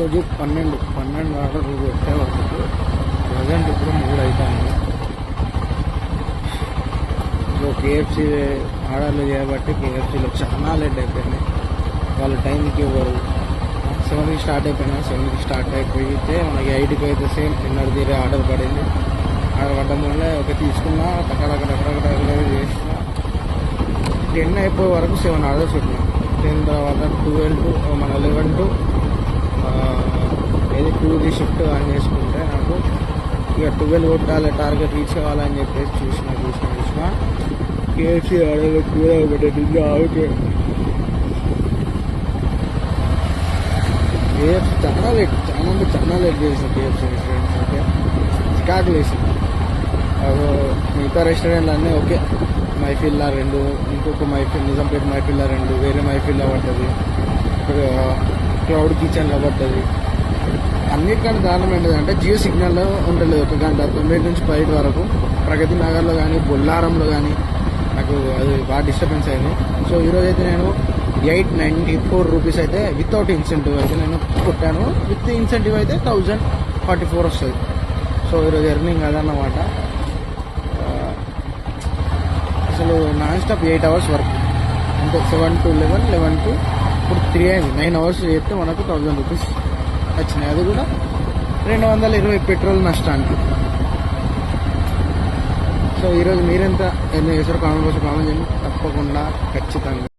ఈరోజు 12 ఆర్డర్ పెట్టే వరకు ప్రజెంట్ ఇప్పుడు 3 అవుతుంది. సో కేఎఫ్సీ ఆర్డర్లు చేయబట్టి కేఎఫ్సీలో చాలా లేట్ అయిపోయింది. వాళ్ళు టైంకి ఇవ్వరు. 7కి స్టార్ట్ అయిపోయినా 7కి స్టార్ట్ అయిపోయితే మనకి 8కి అయితే సేమ్ డిన్నర్ తీరే ఆర్డర్ పడింది. ఆర్డర్ పడడం వల్ల ఒక తీసుకున్నా అక్కడక్కడ చేసిన 10 అయిపోయే వరకు 7 ఆర్డర్స్ పెట్టినా. 10 తర్వాత 12 టు మన 11 టు ఏది 2ది షిఫ్ట్ ఆన్ చేసుకుంటే నాకు ఇక 12 కొట్టాలి, టార్గెట్ రీచ్ కావాలని చెప్పేసి చూసిన కేఎఫ్సీ ఆర్డర్ కూడా పెట్టింది. ఆగితే కేఎఫ్సీ చాలా లేట్ చేసిన కేఎఫ్సీ ఫ్రెండ్స్. ఓకే, చికాకులు వేసింది. మిగతా రెస్టారెంట్లు అన్నీ ఓకే, మైఫిల్లా 2, ఇంకొక మైఫిల్ నిజాంపేట మైఫిల్లా 2, వేరే మైఫిల్లా పడుతుంది, క్లౌడ్ కిచెన్లో పడుతుంది. అన్నిటికంటే దారుణం ఏంటంటే జియో సిగ్నల్లో ఉండలేదు 1 గంట 9 నుంచి 10 వరకు. ప్రగతి నగర్లో కానీ బొల్లారంలో కానీ నాకు అది బాగా డిస్టర్బెన్స్ అయింది. సో ఈరోజు అయితే నేను 894 రూపీస్ అయితే వితౌట్ ఇన్సెంటివ్ అయితే నేను కొట్టాను. విత్ ఇన్సెంటివ్ అయితే 1044 వస్తుంది. సో ఈరోజు ఎర్నింగ్ అదన్నమాట. అసలు నాన్ స్టాప్ 8 అవర్స్ వర్క్ అంటే 7 to 11, 11 to ఇప్పుడు 3 అయింది. 9 అవర్స్ చేస్తే మనకు 1000 రూపీస్ వచ్చినాయి. అది కూడా 220 పెట్రోల్ నష్టానికి. సో ఈరోజు మీరెంత ఎర్న్ చేశారో కామెంట్ బాక్స్లో కామెంట్ చేయండి తప్పకుండా, ఖచ్చితంగా.